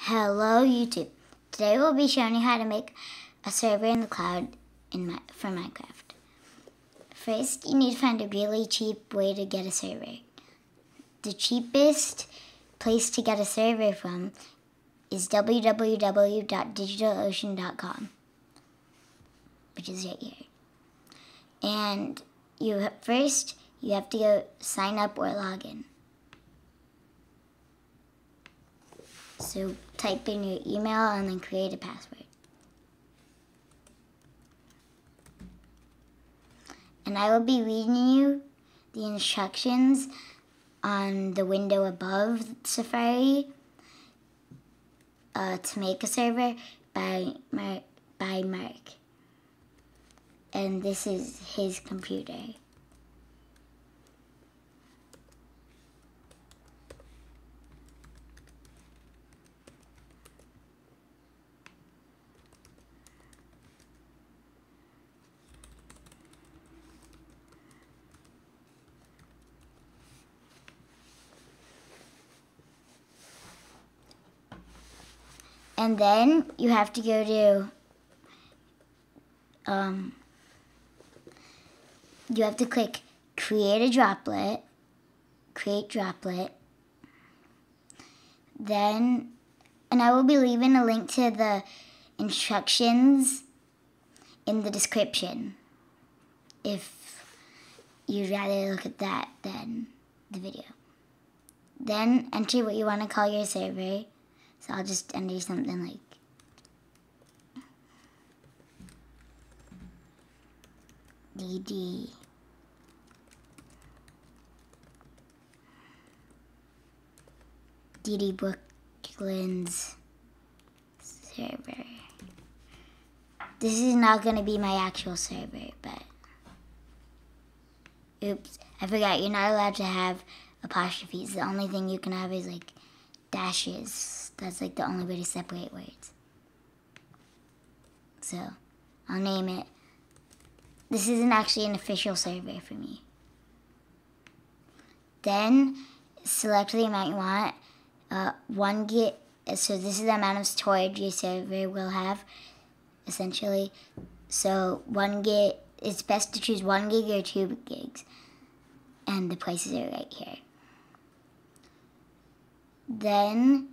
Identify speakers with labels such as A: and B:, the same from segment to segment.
A: Hello YouTube. Today we'll be showing you how to make a server in the cloud for Minecraft. First, you need to find a really cheap way to get a server. The cheapest place to get a server from is www.digitalocean.com, which is right here. And first you have to go sign up or log in. So type in your email and then create a password. And I will be reading you the instructions on the window above Safari to make a server by Mark. And this is his computer. And then you have to go to, you have to click create droplet. Then, and I will be leaving a link to the instructions in the description if you'd rather look at that than the video. Then enter what you want to call your server. So I'll just enter something like DD Brooklyn's server. This is not going to be my actual server, but oops, I forgot you're not allowed to have apostrophes. The only thing you can have is like dashes. That's like the only way to separate words. So I'll name it. This isn't actually an official server for me. Then select the amount you want. 1 gig. So this is the amount of storage your server will have, essentially. So 1 gig. It's best to choose 1 gig or 2 gigs, and the prices are right here. Then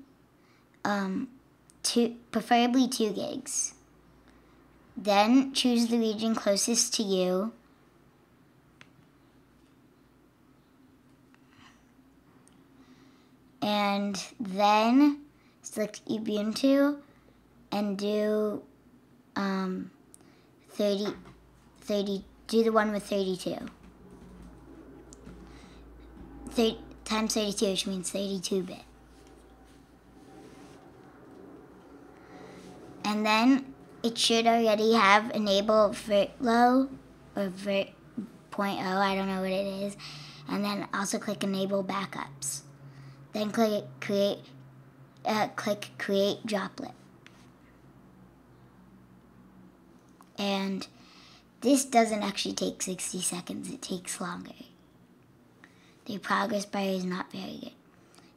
A: preferably 2 gigs. Then choose the region closest to you. And then select Ubuntu and do 30, do the one with 32. Times 32, which means 32-bit. And then it should already have enable vertlow or vert.0, I don't know what it is. And then also click enable backups. Then click create droplet. And this doesn't actually take 60 seconds, it takes longer. The progress bar is not very good.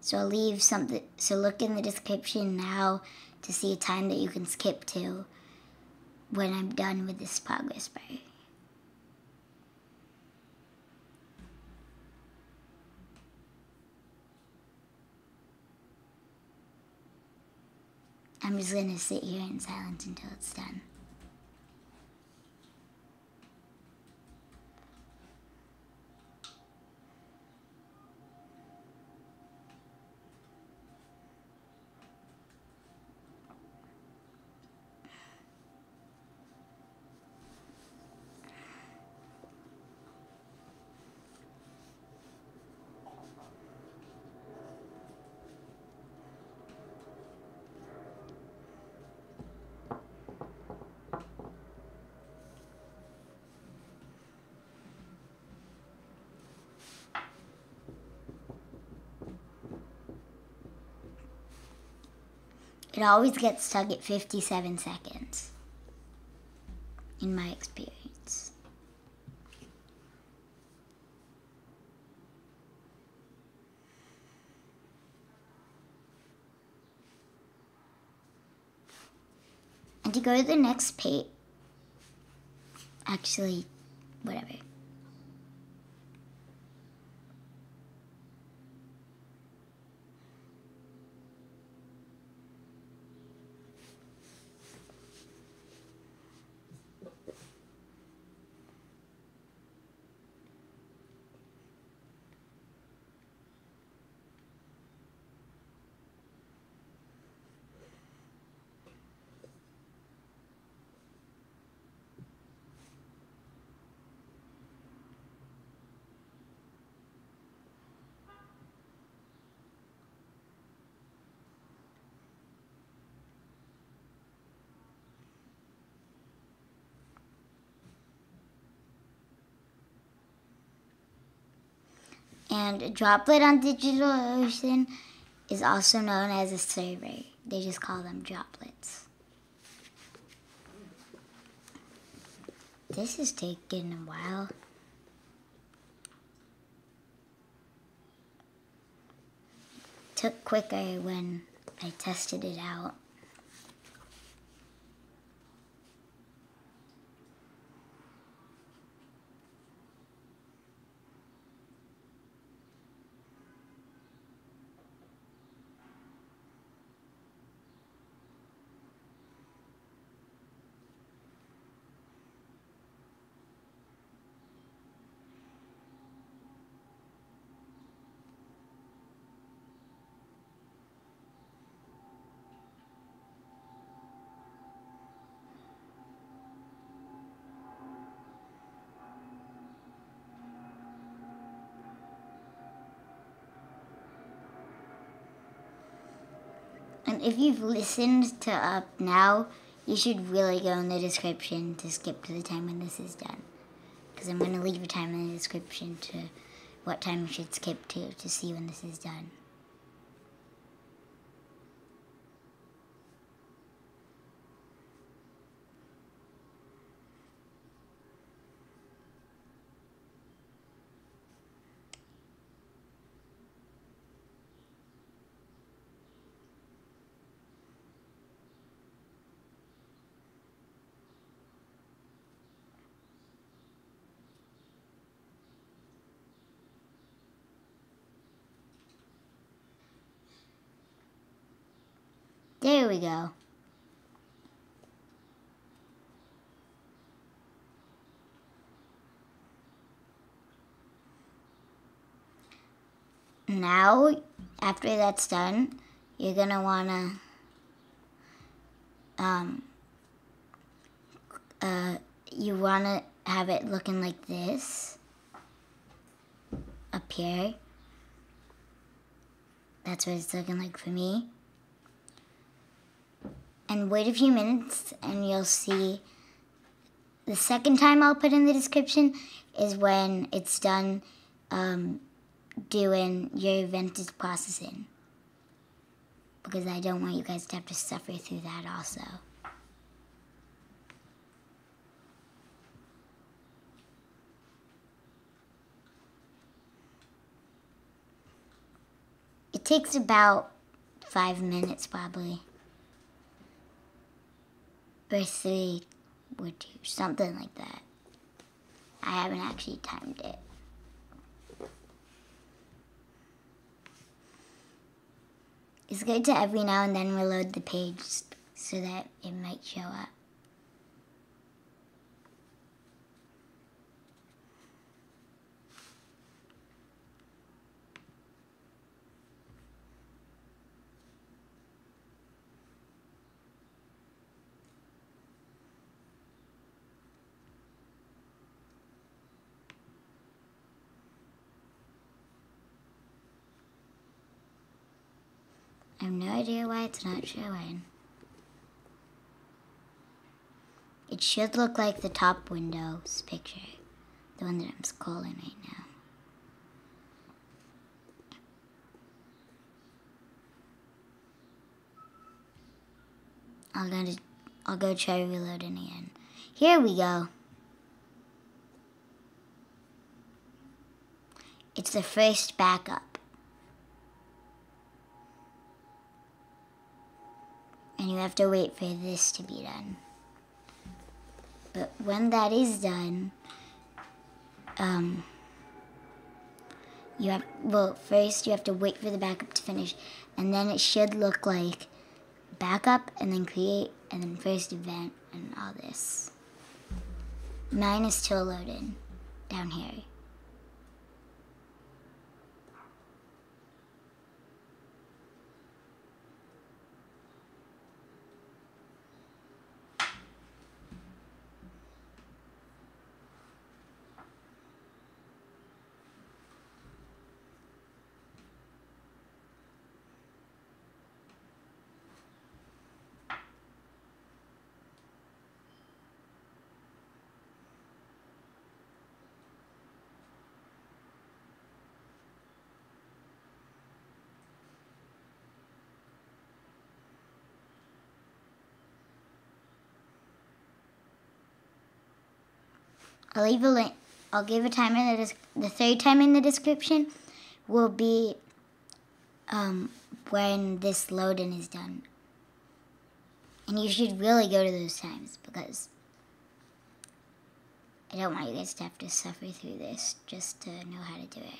A: So I'll leave something, so look in the description now to see a time that you can skip to when I'm done with this progress bar. I'm just going to sit here in silence until it's done. It always gets stuck at 57 seconds, in my experience. And to go to the next page, actually, whatever. And a droplet on DigitalOcean is also known as a server. They just call them droplets. This is taking a while. Took quicker when I tested it out. And if you've listened to up now, you should really go in the description to skip to the time when this is done. Because I'm going to leave a time in the description to what time you should skip to see when this is done. There we go. Now, after that's done, you're gonna wanna you wanna have it looking like this up here. That's what it's looking like for me. And wait a few minutes and you'll see the second time I'll put in the description is when it's done doing your event is processing. Because I don't want you guys to have to suffer through that also. It takes about 5 minutes probably. Or 3 or 2, something like that. I haven't actually timed it. It's good to every now and then reload the page so that it might show up. I have no idea why it's not showing. It should look like the top Windows picture, the one that I'm scrolling right now. I'll go try reloading again. Here we go. It's the first backup. and you have to wait for this to be done. But when that is done, first you have to wait for the backup to finish, and then it should look like backup, and then create, and then first event, and all this. Mine is still loading down here. I'll leave a link. I'll give a time in the third time in the description will be when this loading is done. And you should really go to those times because I don't want you guys to have to suffer through this just to know how to do it.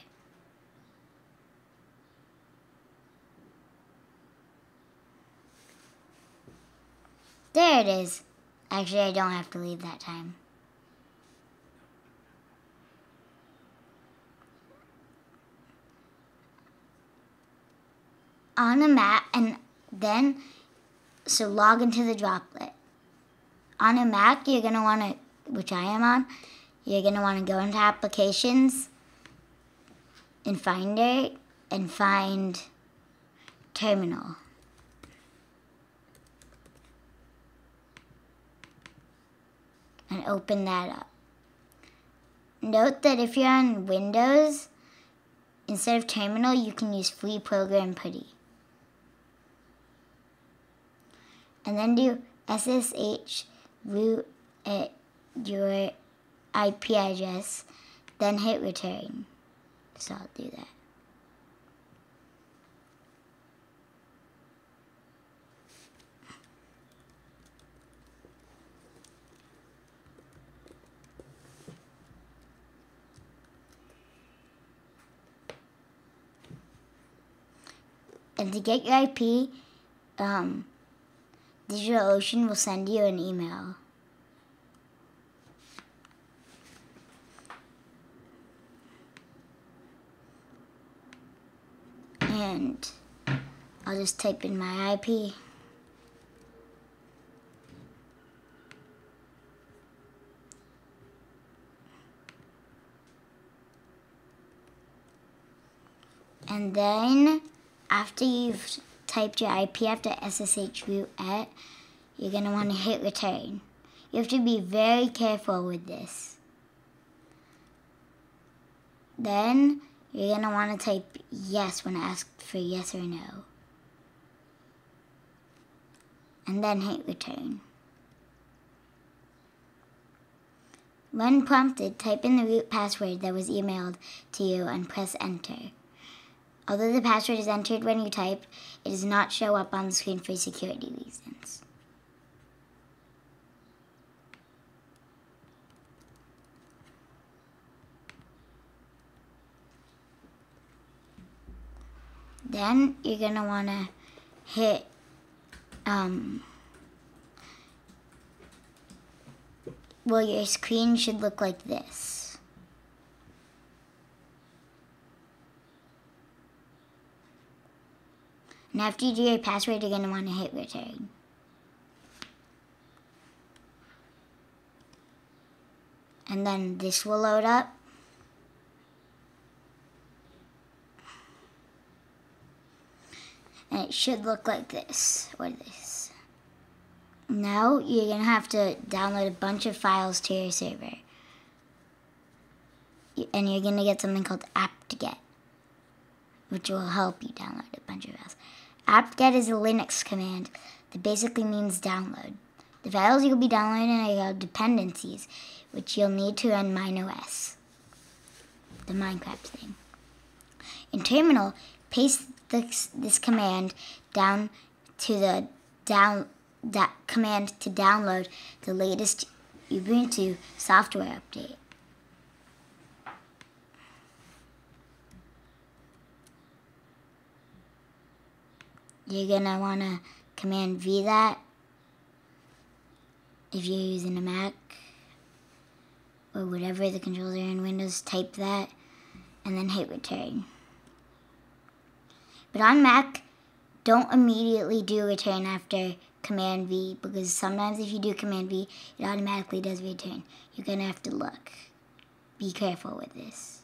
A: There it is. Actually, I don't have to leave that time. On a Mac, and then, so log into the droplet. On a Mac, you're going to want to, which I am on, you're going to want to go into Applications, in Finder, and find Terminal. And open that up. Note that if you're on Windows, instead of Terminal, you can use Free Program Putty. And then do SSH root at your IP address, then hit return. So I'll do that. And to get your IP, DigitalOcean will send you an email. And I'll just type in my IP. And then after you've typed your IP after SSH root at, you're going to want to hit return. You have to be very careful with this. Then you're going to want to type yes when asked for yes or no. And then hit return. When prompted, type in the root password that was emailed to you and press enter. Although the password is entered when you type, it does not show up on the screen for security reasons. Then you're going to want to hit your screen should look like this. And after you do your password, you're going to want to hit return. And then this will load up. And it should look like this, or this. Now, you're going to have to download a bunch of files to your server. And you're going to get something called apt-get, which will help you download a bunch of files. apt-get is a Linux command that basically means download. The files you'll be downloading are called dependencies, which you'll need to run MineOS, the Minecraft thing. In Terminal, paste this command down to the that command to download the latest Ubuntu software update. You're gonna wanna Command V that if you're using a Mac or whatever the controls are in Windows. Type that and then hit return. But on Mac, don't immediately do return after Command V, because sometimes if you do Command V, it automatically does return. You're gonna have to look. Be careful with this.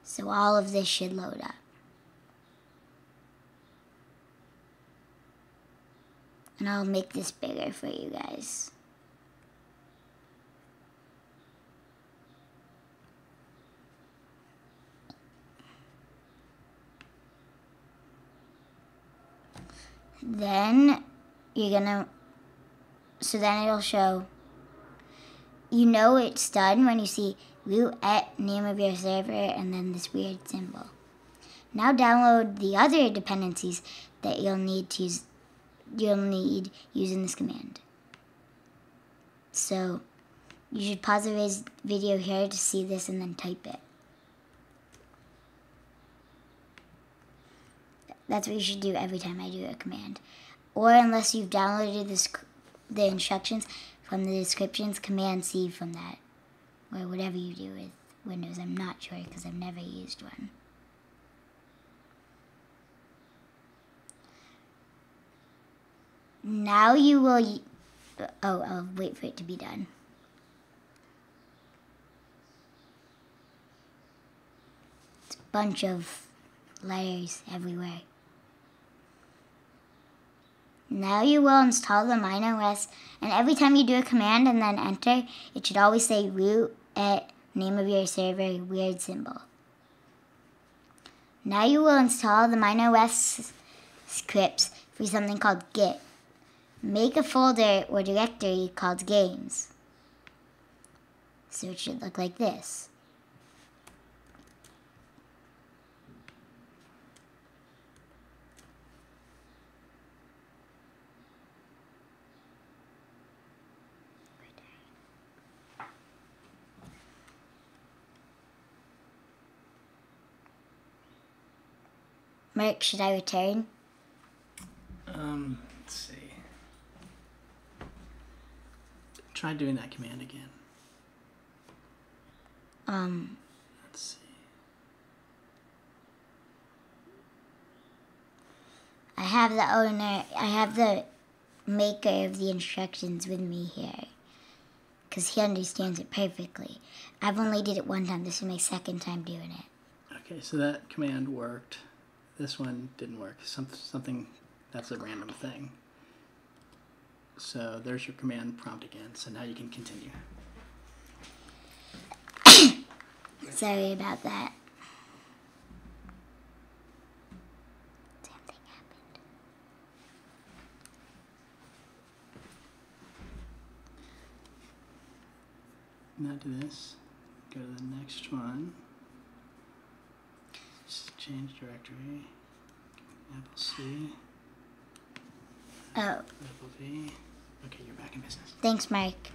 A: So all of this should load up. And I'll make this bigger for you guys. Then then it'll show, you know it's done when you see root at name of your server and then this weird symbol. Now download the other dependencies that you'll need using this command. So you should pause the video here to see this and then type it. That's what you should do every time I do a command. Or unless you've downloaded the instructions from the descriptions, Command C from that. Or whatever you do with Windows. I'm not sure because I've never used one. Now you will... I'll wait for it to be done. It's a bunch of letters everywhere. Now you will install the MineOS, and every time you do a command and then enter, it should always say root at name of your server weird symbol. Now you will install the MineOS scripts for something called Git. Make a folder or directory called games. So it should look like this. Mark, should I return?
B: Let's see. Try doing that command again. Let's see.
A: I have the maker of the instructions with me here, because he understands it perfectly. I've only did it one time. This is my second time doing it.
B: Okay, so that command worked. This one didn't work. Something that's a random thing. So there's your command prompt again. So now you can continue.
A: Sorry about that. Same thing happened.
B: Now do this. Go to the next one. Just change directory. Apple C.
A: Oh.
B: Apple V. Okay, you're back in business.
A: Thanks, Mike.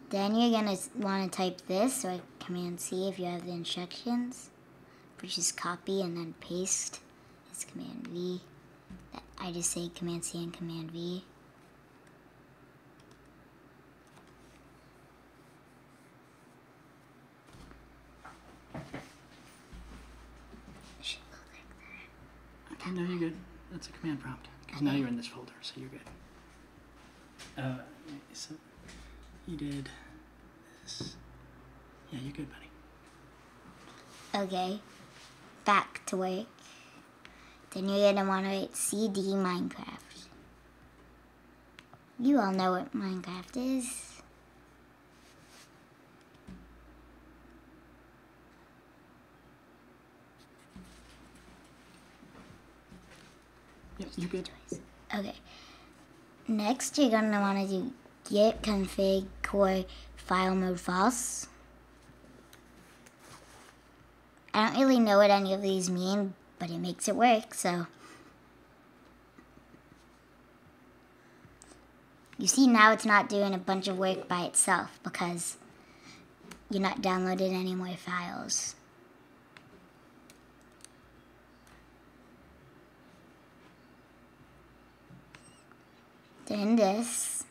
A: Then you're going to want to type this, or Command C if you have the instructions, which is copy and then paste. It's Command V. I just say Command C and Command V. Should look like that.
B: Okay, no, you're good. That's a command prompt. Because now you're in this folder, so you're good. So you did this. Yeah, you're good, buddy.
A: Okay, back to work. Then you're going to want to write CD Minecraft. You all know what Minecraft is.
B: Yep, you're good.
A: Okay. Next, you're going to want to do git config core file mode false. I don't really know what any of these mean, but it makes it work, so. You see now it's not doing a bunch of work by itself because you're not downloading any more files. Then this.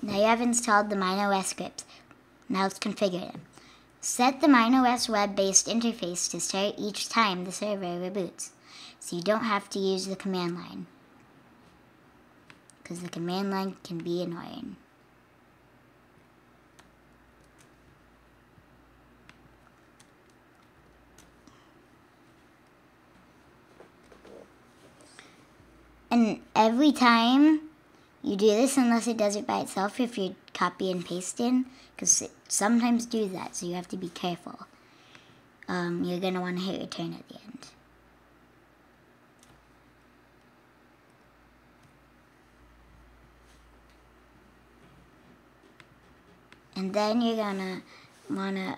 A: Now you have installed the MineOS scripts. Now let's configure them. Set the MineOS web-based interface to start each time the server reboots, so you don't have to use the command line, because the command line can be annoying. And every time you do this, unless it does it by itself, if you copy and paste in, because it sometimes do that, so you have to be careful. You're going to want to hit return at the end. And then you're going to want to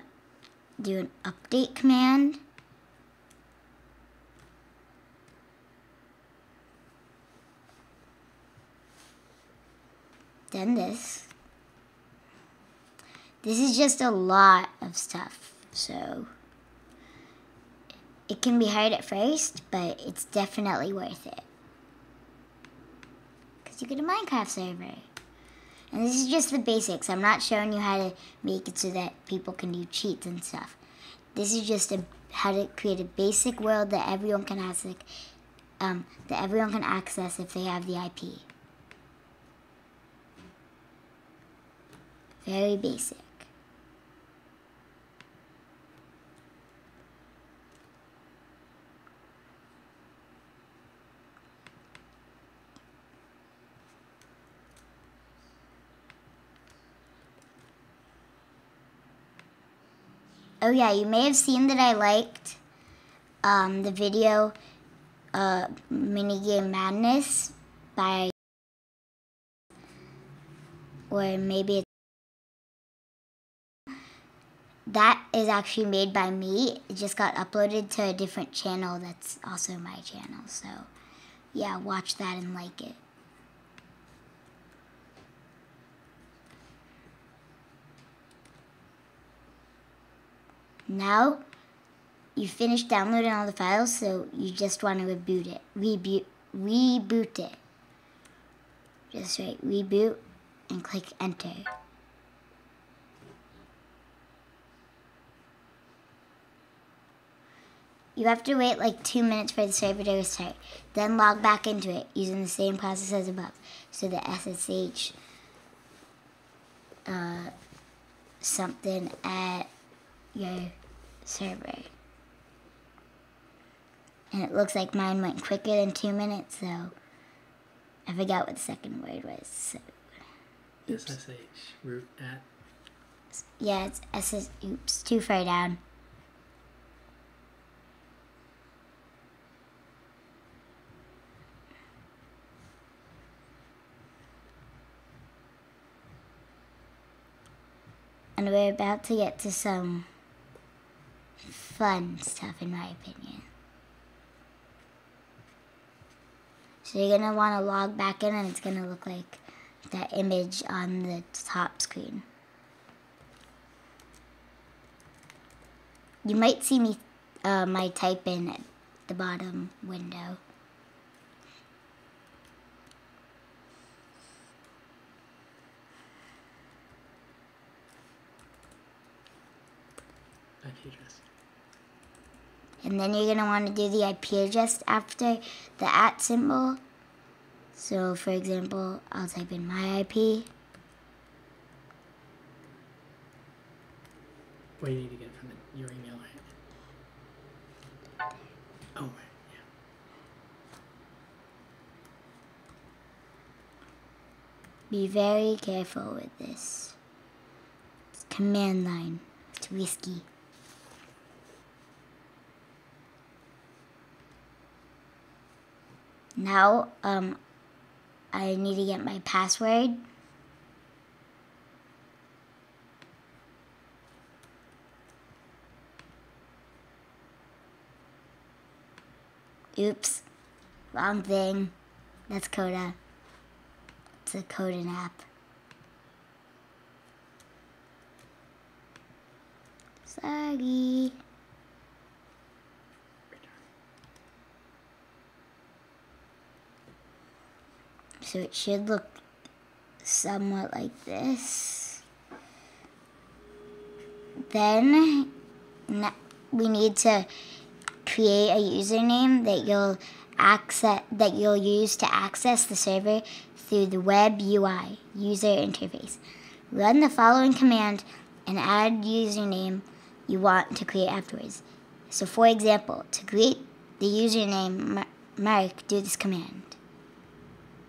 A: do an update command. Then this. This is just a lot of stuff, so it can be hard at first, but it's definitely worth it. Because you get a Minecraft server. And this is just the basics. I'm not showing you how to make it so that people can do cheats and stuff. This is just how to create a basic world that everyone can access, if they have the IP. Very basic. Oh yeah, you may have seen that I liked the video Minigame Madness by, or maybe it's, that is actually made by me. It just got uploaded to a different channel that's also my channel. So yeah, watch that and like it. Now you finished downloading all the files, so you just want to reboot it. Reboot it. Just write reboot and click enter. You have to wait like 2 minutes for the server to restart. Then log back into it using the same process as above. So the SSH something at your server. And it looks like mine went quicker than 2 minutes, so I forgot what the second word was. So,
B: SSH root at.
A: Yeah, it's SSH. Oops, too far down. And we're about to get to some fun stuff, in my opinion. So you're going to want to log back in, and it's going to look like that image on the top screen. You might see me my type in at the bottom window.
B: IP address.
A: And then you're going to want to do the IP address after the @ symbol. So, for example, I'll type in my IP.
B: What do you need to get from your email? Oh, right, yeah.
A: Be very careful with this. It's command line. It's risky. Now, I need to get my password. Oops, wrong thing. That's Coda. It's a Coda app. Sorry. So it should look somewhat like this. Then we need to create a username that you'll use to access the server through the web UI user interface. Run the following command and add username you want to create afterwards. So for example, to create the username Mark, do this command.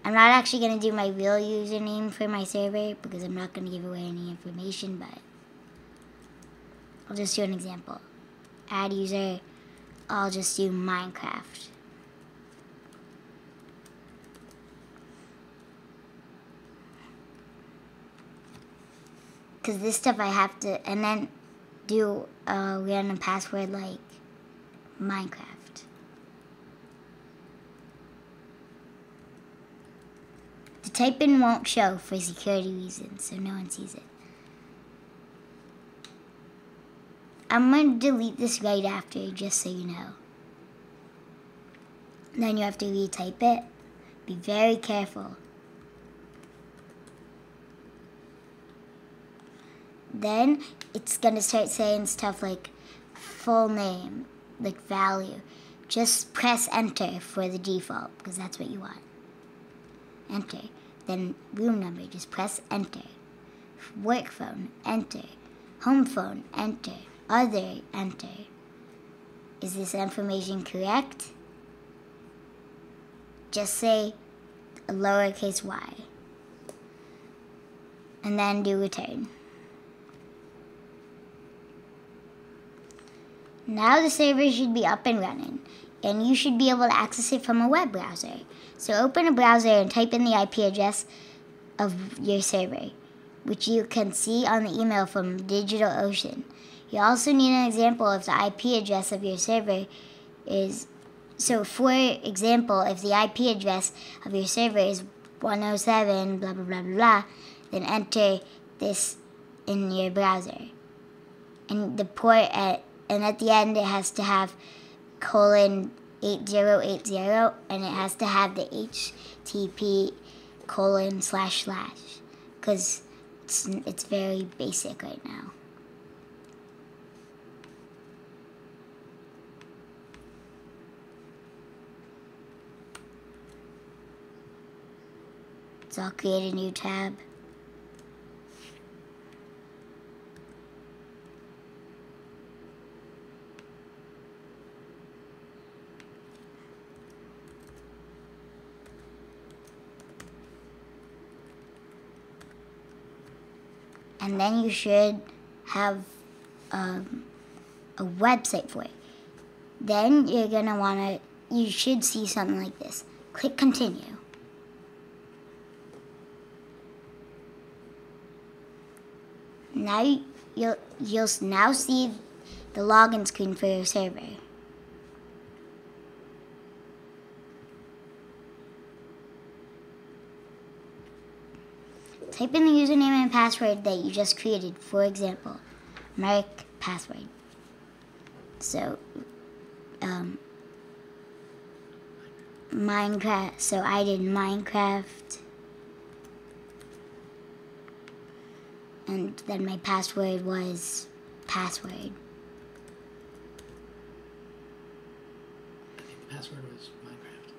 A: I'm not actually going to do my real username for my server because I'm not going to give away any information, but I'll just do an example. Add user, I'll just do Minecraft. Because this stuff I have to, and then do a random password like Minecraft. The type-in won't show for security reasons, so no one sees it. I'm going to delete this right after, just so you know. Then you have to retype it. Be very careful. Then it's going to start saying stuff like full name, like value. Just press enter for the default, because that's what you want. Enter. Then room number, just press enter. Work phone, enter. Home phone, enter. Other, enter. Is this information correct? Just say a lowercase y. And then do return. Now the server should be up and running, and you should be able to access it from a web browser. So open a browser and type in the IP address of your server, which you can see on the email from DigitalOcean. You also need an example if the IP address of your server is, so for example, if the IP address of your server is 107 blah blah blah blah blah, then enter this in your browser. And the port and at the end it has to have :8080, and it has to have the HTTP : / because it's very basic right now. So I'll create a new tab. And then you should have a website for it. Then you're gonna you should see something like this. Click continue. Now you'll now see the login screen for your server. Type in the username and password that you just created. For example, Mark password. So, Minecraft. So I did Minecraft, and then my password was password.
B: I think the password was Minecraft.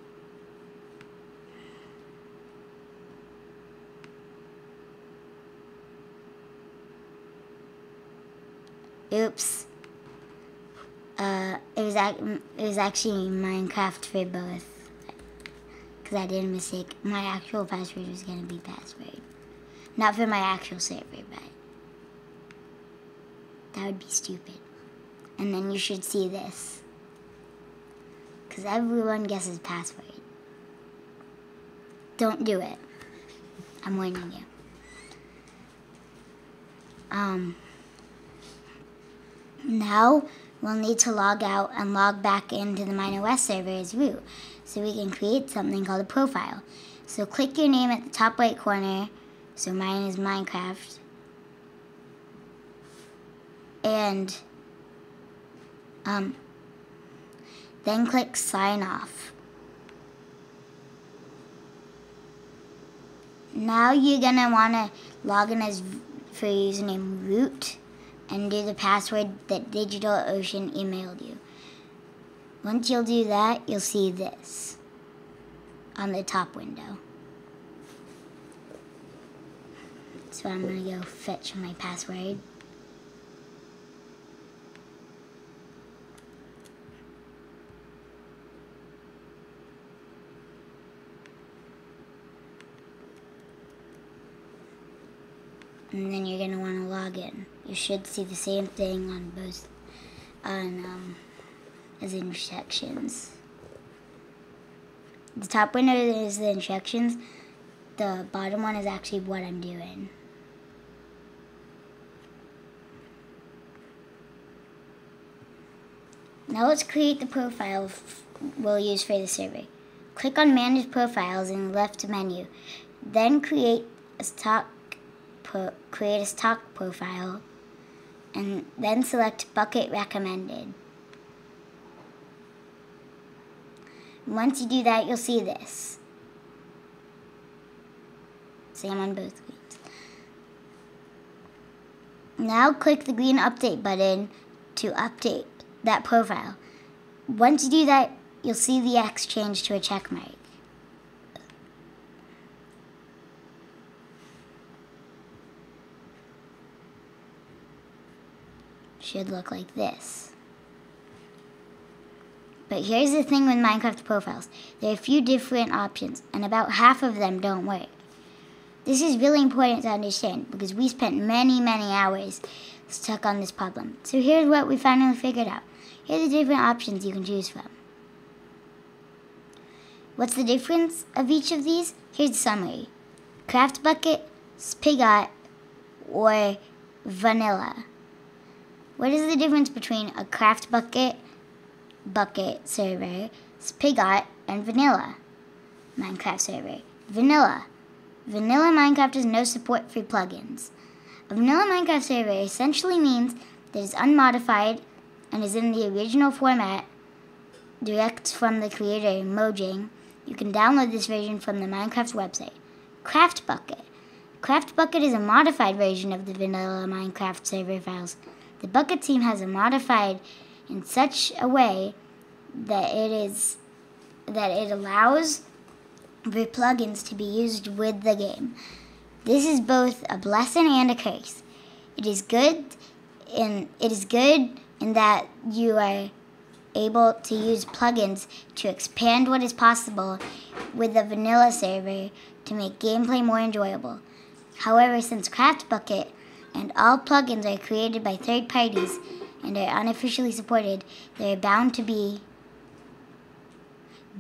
A: Oops. It was actually Minecraft for both, because I did a mistake. My actual password was gonna be password, not for my actual server, but that would be stupid. And then you should see this, because everyone guesses password. Don't do it. I'm warning you. Now we'll need to log out and log back into the MineOS server as root, so we can create something called a profile. So click your name at the top right corner. So mine is Minecraft. And then click sign off. Now you're gonna wanna log in as for your username root and do the password that DigitalOcean emailed you. Once you'll do that, you'll see this on the top window. So I'm gonna go fetch my password. And then you're gonna want to log in. You should see the same thing on both, as instructions. The top window is the instructions. The bottom one is actually what I'm doing. Now let's create the profile we'll use for the survey. Click on Manage Profiles in the left menu. Then create a stock profile, and then select Bucket Recommended. Once you do that, you'll see this. See, I'm on both screens. Now click the green Update button to update that profile. Once you do that, you'll see the X change to a check mark. Should look like this. But here's the thing with Minecraft profiles. There are a few different options, and about half of them don't work. This is really important to understand because we spent many hours stuck on this problem. So here's what we finally figured out. Here are the different options you can choose from. What's the difference of each of these? Here's the summary. Craft Bucket, Spigot, or Vanilla. What is the difference between a Craft Bucket server, Spigot, and Vanilla Minecraft server? Vanilla Minecraft has no support for plugins. A Vanilla Minecraft server essentially means that it's unmodified and is in the original format, direct from the creator, Mojang. You can download this version from the Minecraft website. Craft Bucket is a modified version of the Vanilla Minecraft server files. The Bucket team has it modified in such a way that it allows for plugins to be used with the game. This is both a blessing and a curse. It is good in that you are able to use plugins to expand what is possible with the vanilla server to make gameplay more enjoyable. However, since Craft Bucket and all plugins are created by third parties and are unofficially supported, there are bound to be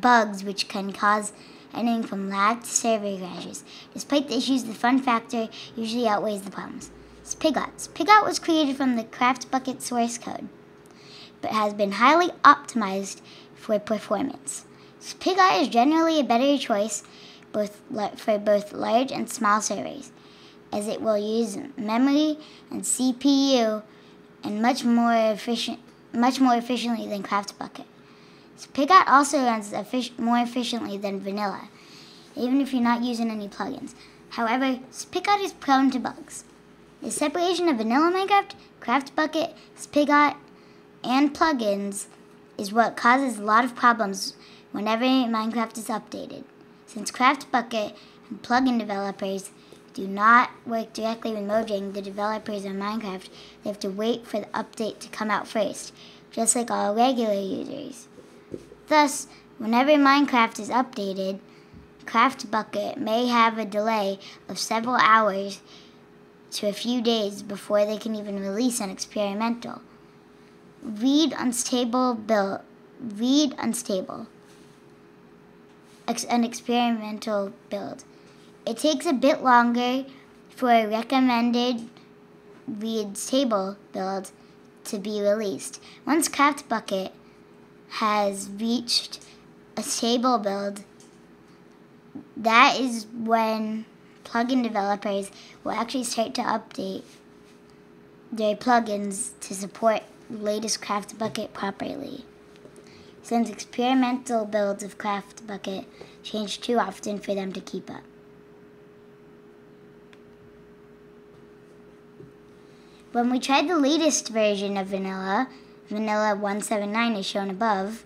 A: bugs which can cause anything from lag to server crashes. Despite the issues, the fun factor usually outweighs the problems. Spigot was created from the Craft Bucket source code, but has been highly optimized for performance. Spigot is generally a better choice for both large and small servers, as it will use memory and CPU and much more efficiently than Craft Bucket. Spigot also runs more efficiently than Vanilla, even if you're not using any plugins. However, Spigot is prone to bugs. The separation of Vanilla Minecraft, Craft Bucket, Spigot, and plugins is what causes a lot of problems whenever Minecraft is updated. Since Craft Bucket and plugin developers do not work directly with Mojang, the developers of Minecraft, they have to wait for the update to come out first, just like all regular users. Thus, whenever Minecraft is updated, Craft Bucket may have a delay of several hours to a few days before they can even release an experimental. Read unstable. an experimental build. It takes a bit longer for a recommended reads table build to be released. Once CraftBucket has reached a stable build, that is when plugin developers will actually start to update their plugins to support latest CraftBucket properly, since experimental builds of CraftBucket change too often for them to keep up. When we tried the latest version of Vanilla 179 as shown above,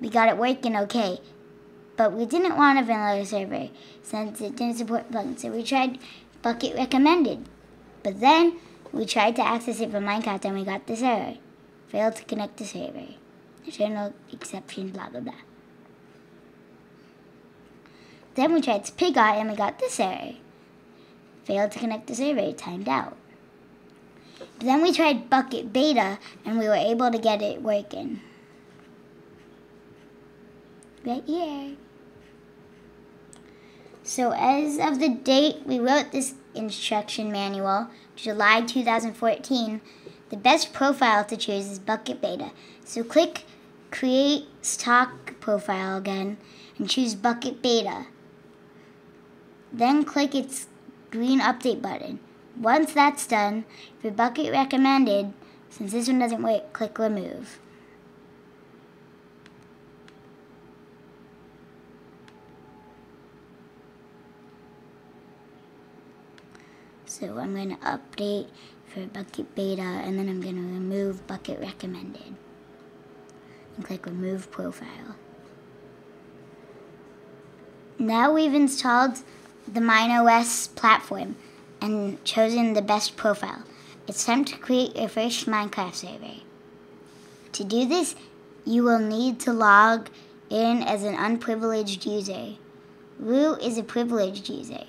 A: we got it working okay, but we didn't want a vanilla server since it didn't support plugins, so we tried Bucket Recommended. But then we tried to access it from Minecraft and we got this error. Failed to connect the server. Internal exception, blah blah blah. Then we tried Spigot and we got this error. Failed to connect the server, timed out. But then we tried Bucket Beta and we were able to get it working. Right here. So as of the date we wrote this instruction manual, July 2014, the best profile to choose is Bucket Beta. So click Create Stock Profile again and choose Bucket Beta. Then click its green update button. Once that's done, for Bucket Recommended, since this one doesn't work, click Remove. So I'm going to update for Bucket Beta, and then I'm going to remove Bucket Recommended. And click Remove Profile. Now we've installed the MineOS platform and chosen the best profile. It's time to create your first Minecraft server. To do this, you will need to log in as an unprivileged user. Root is a privileged user.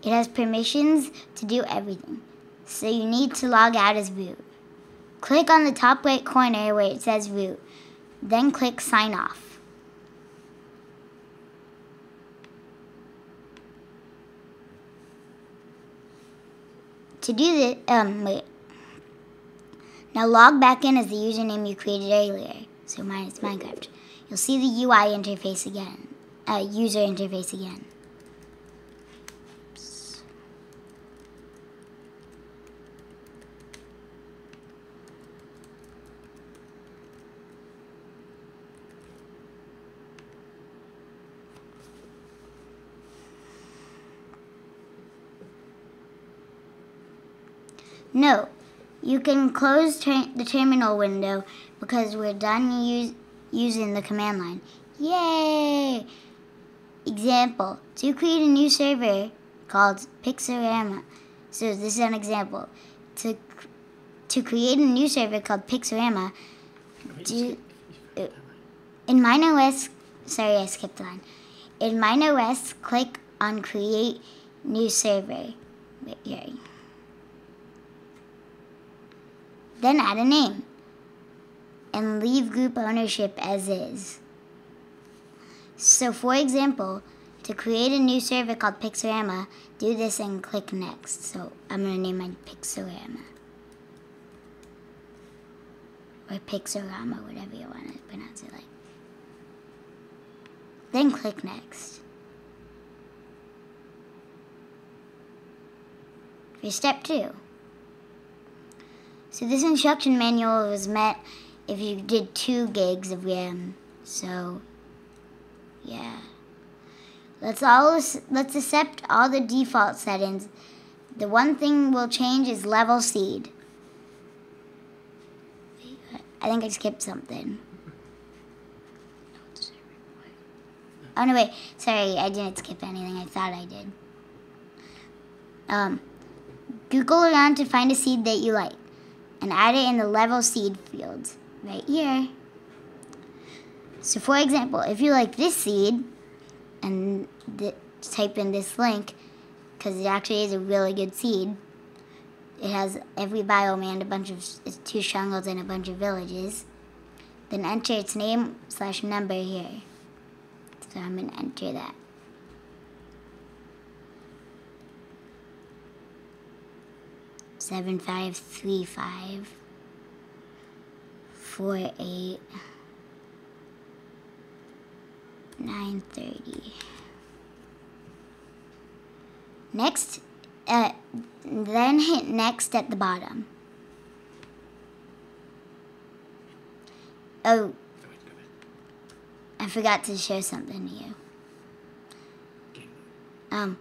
A: It has permissions to do everything, so you need to log out as root. Click on the top right corner where it says root, then click sign off. To do this, Now log back in as the username you created earlier, so mine is Minecraft. You'll see the UI interface again, user interface again. Note, you can close the terminal window because we're done using the command line. Yay! Example, to create a new server called Pixorama. So this is an example. To create a new server called Pixorama, in MineOS, sorry I skipped the line. In MineOS, click on Create New Server. Right here. Then add a name, and leave group ownership as is. So for example, to create a new server called Pixorama, do this and click next. So I'm going to name mine Pixorama. Or Pixorama, whatever you want to pronounce it like. Then click next. For step 2. So this instruction manual was meant if you did 2 gigs of RAM. So, yeah. Let's accept all the default settings. The one thing we'll change is level seed. I think I skipped something. Oh no, wait. Sorry, I didn't skip anything. I thought I did. Google around to find a seed that you like, and add it in the level seed field, right here. So for example, if you like this seed, and type in this link, because it actually is a really good seed. It has every biome and a bunch of 2 jungles and a bunch of villages. Then enter its name/number here. So I'm going to enter that. Seven 5 3 5 4 8 9:30. Next, then hit next at the bottom. Oh, I forgot to show something to you.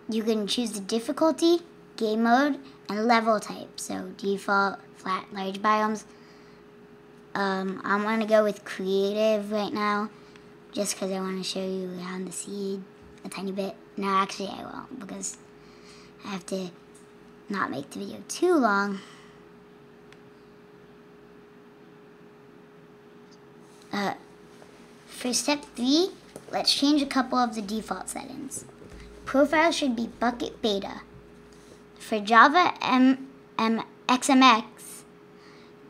A: You can choose the difficulty, game mode, and level type. So default, flat, large biomes. I'm gonna go with creative right now, just because I want to show you around the seed a tiny bit. No, actually I won't, because I have to not make the video too long. For step 3, let's change a couple of the default settings. Profile should be bucket beta. For Java XMX,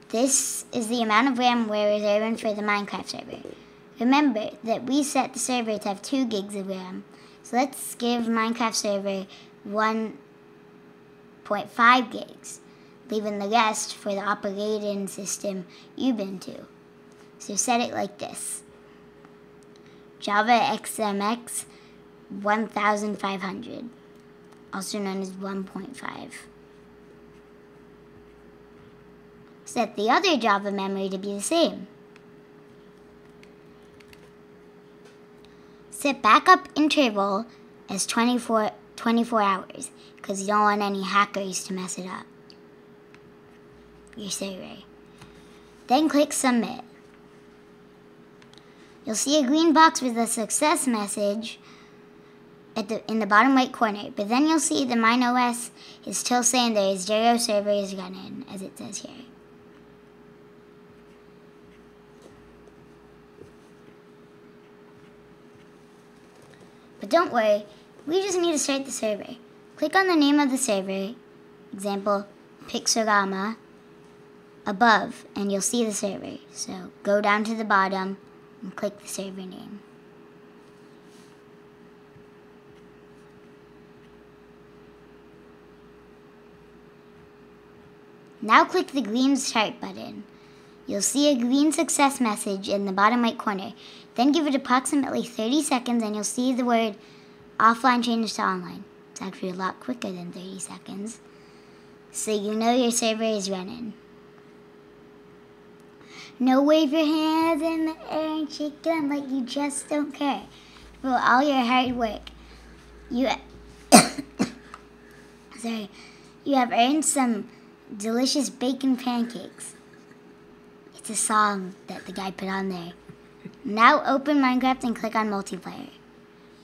A: this is the amount of RAM we're reserving for the Minecraft server. Remember that we set the server to have 2 gigs of RAM. So let's give Minecraft server 1.5 gigs, leaving the rest for the operating system Ubuntu. So set it like this. Java XMX 1500, also known as 1.5. Set the other Java memory to be the same. Set backup interval as 24 hours, because you don't want any hackers to mess it up. Your server. Then click submit. You'll see a green box with a success message in the bottom right corner, but then you'll see the MineOS is still saying there is 0 servers running, as it says here. But don't worry, we just need to start the server. Click on the name of the server, example, Pixorama, above, and you'll see the server. So go down to the bottom and click the server name. Now click the green start button. You'll see a green success message in the bottom right corner. Then give it approximately 30 seconds and you'll see the word offline change to online. It's actually a lot quicker than 30 seconds. So you know your server is running. Now wave your hands in the air and shake them like you just don't care. For all your hard work, you have earned some delicious bacon pancakes. It's a song that the guy put on there. Now open Minecraft and click on multiplayer.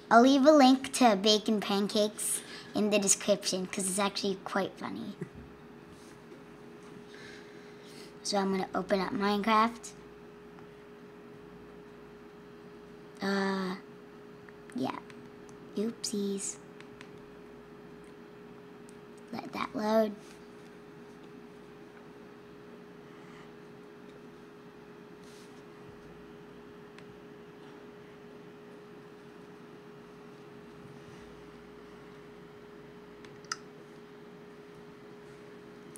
A: I'll leave a link to bacon pancakes in the description because it's actually quite funny. So I'm gonna open up Minecraft. Yeah. Oopsies. Let that load.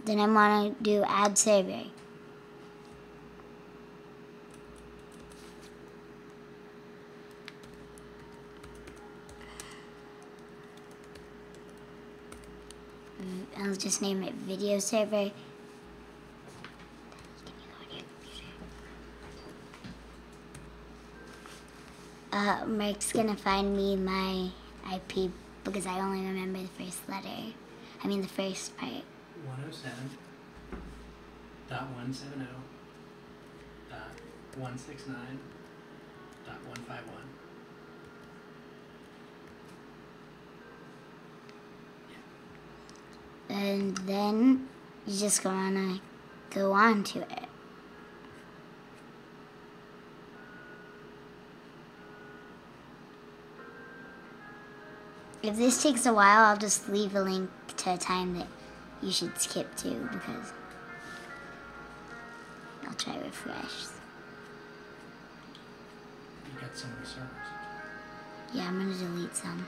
A: Then I want to do add server. I'll just name it video server. Mark's gonna find me my IP because I only remember the first letter. I mean the first part.
B: 107.170.169.151.
A: And then you just wanna go on to it. If this takes a while, I'll just leave a link to a time that you should skip to because I'll try refresh.
B: You got so many servers.
A: Yeah, I'm gonna delete some.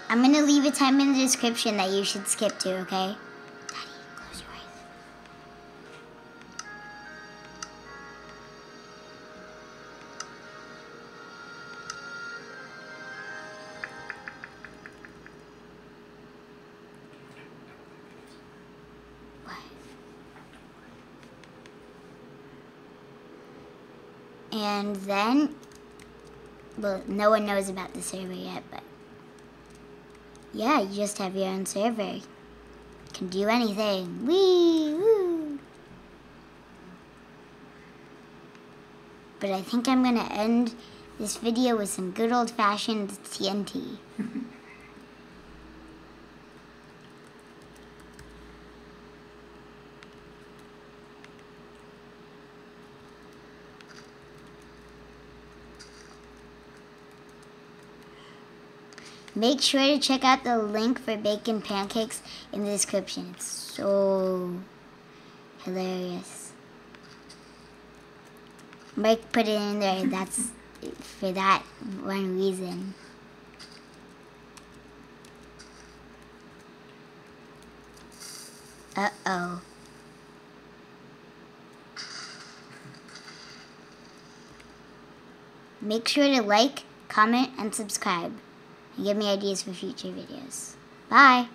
A: I'm gonna leave a time in the description that you should skip to, okay? Daddy, close your eyes. What? And then, well, no one knows about the server yet, but yeah, you just have your own server. Can do anything. Wee! Woo! But I think I'm gonna end this video with some good old-fashioned TNT. Make sure to check out the link for bacon pancakes in the description. It's so hilarious. Mike put it in there, that's for that one reason. Uh-oh. Make sure to like, comment, and subscribe. And give me ideas for future videos. Bye!